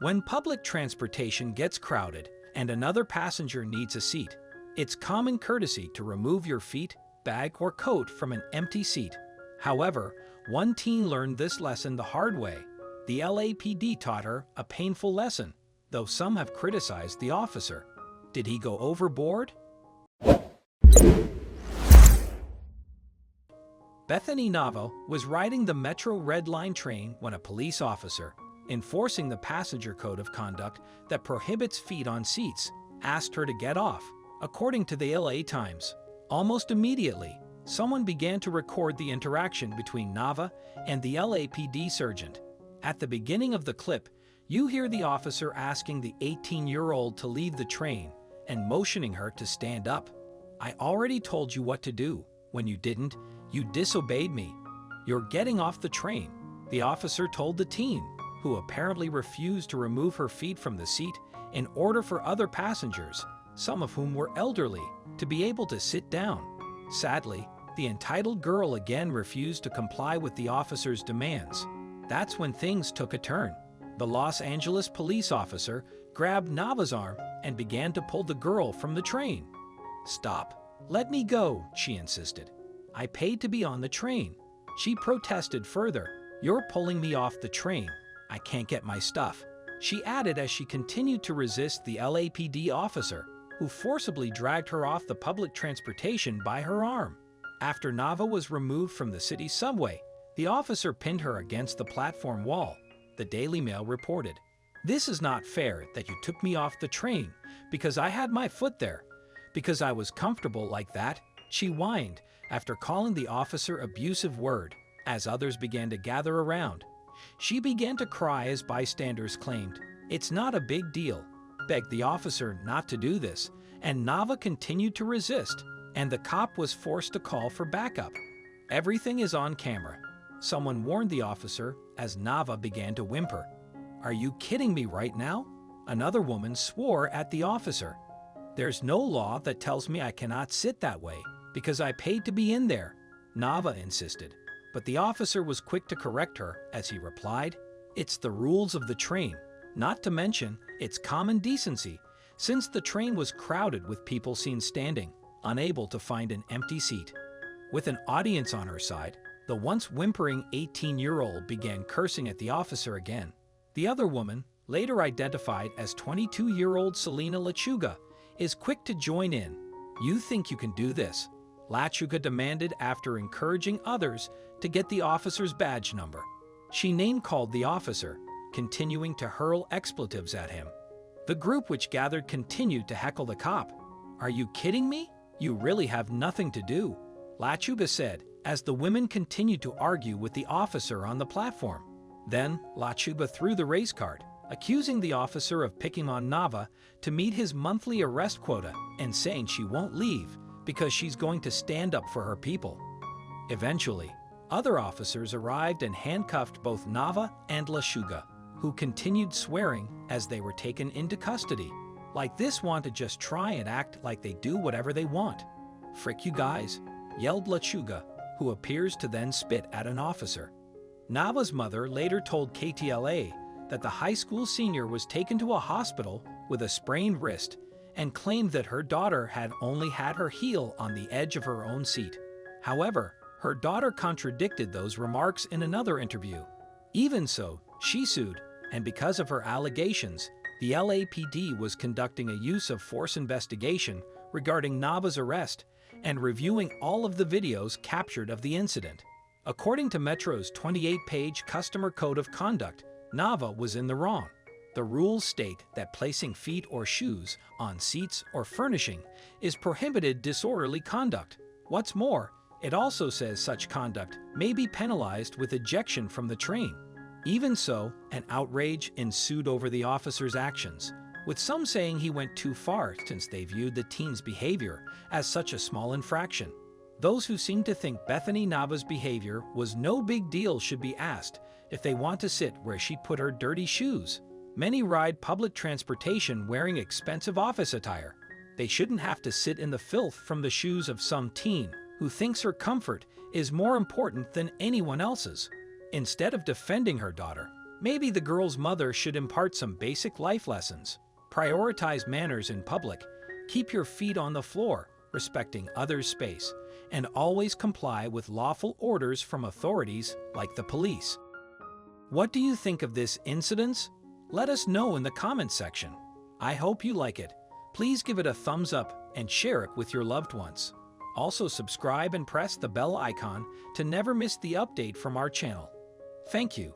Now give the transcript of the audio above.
When public transportation gets crowded and another passenger needs a seat, it's common courtesy to remove your feet, bag, or coat from an empty seat. However, one teen learned this lesson the hard way. The LAPD taught her a painful lesson, though some have criticized the officer. Did he go overboard? Bethany Nava was riding the Metro Red Line train when a police officer, enforcing the passenger code of conduct that prohibits feet on seats, asked her to get off, according to the LA Times. Almost immediately, someone began to record the interaction between Nava and the LAPD sergeant. At the beginning of the clip, you hear the officer asking the 18-year-old to leave the train and motioning her to stand up. "I already told you what to do. When you didn't, you disobeyed me. You're getting off the train," the officer told the teen, who apparently refused to remove her feet from the seat in order for other passengers, some of whom were elderly, to be able to sit down. Sadly, the entitled girl again refused to comply with the officer's demands. That's when things took a turn. The Los Angeles police officer grabbed Nava's arm and began to pull the girl from the train. "Stop. Let me go," she insisted. "I paid to be on the train." She protested further. "You're pulling me off the train. I can't get my stuff," she added as she continued to resist the LAPD officer, who forcibly dragged her off the public transportation by her arm. After Nava was removed from the city's subway, the officer pinned her against the platform wall, the Daily Mail reported. "This is not fair that you took me off the train because I had my foot there, because I was comfortable like that," she whined after calling the officer an abusive word. As others began to gather around, she began to cry as bystanders claimed, "It's not a big deal," begged the officer not to do this, and Nava continued to resist, and the cop was forced to call for backup. "Everything is on camera," someone warned the officer as Nava began to whimper. "Are you kidding me right now?" Another woman swore at the officer. "There's no law that tells me I cannot sit that way because I paid to be in there," Nava insisted. But the officer was quick to correct her as he replied, "It's the rules of the train, not to mention it's common decency, since the train was crowded with people seen standing, unable to find an empty seat." With an audience on her side, the once whimpering 18-year-old began cursing at the officer again. The other woman, later identified as 22-year-old Selena Lachuga, is quick to join in. "You think you can do this?" Lachuga demanded after encouraging others to get the officer's badge number. She name-called the officer, continuing to hurl expletives at him. The group which gathered continued to heckle the cop. "Are you kidding me? You really have nothing to do," Lachuga said, as the women continued to argue with the officer on the platform. Then, Lachuga threw the race card, accusing the officer of picking on Nava to meet his monthly arrest quota and saying she won't leave because she's going to stand up for her people. Eventually, other officers arrived and handcuffed both Nava and Lachuga, who continued swearing as they were taken into custody. "Like this want to just try and act like they do whatever they want. Frick you guys," yelled Lachuga, who appears to then spit at an officer. Nava's mother later told KTLA that the high school senior was taken to a hospital with a sprained wrist and claimed that her daughter had only had her heel on the edge of her own seat. However, her daughter contradicted those remarks in another interview. Even so, she sued, and because of her allegations, the LAPD was conducting a use of force investigation regarding Nava's arrest and reviewing all of the videos captured of the incident. According to Metro's 28-page customer code of conduct, Nava was in the wrong. The rules state that placing feet or shoes on seats or furnishing is prohibited disorderly conduct. What's more, it also says such conduct may be penalized with ejection from the train. Even so, an outrage ensued over the officer's actions, with some saying he went too far since they viewed the teen's behavior as such a small infraction. Those who seem to think Bethany Nava's behavior was no big deal should be asked if they want to sit where she put her dirty shoes. Many ride public transportation wearing expensive office attire. They shouldn't have to sit in the filth from the shoes of some teen who thinks her comfort is more important than anyone else's. Instead of defending her daughter, Maybe the girl's mother should impart some basic life lessons. Prioritize manners in public, keep your feet on the floor, respecting others' space, and always comply with lawful orders from authorities like the police. What do you think of this incident? Let us know in the comments section. I hope you like it. Please give it a thumbs up and share it with your loved ones. Also subscribe and press the bell icon to never miss the update from our channel. Thank you.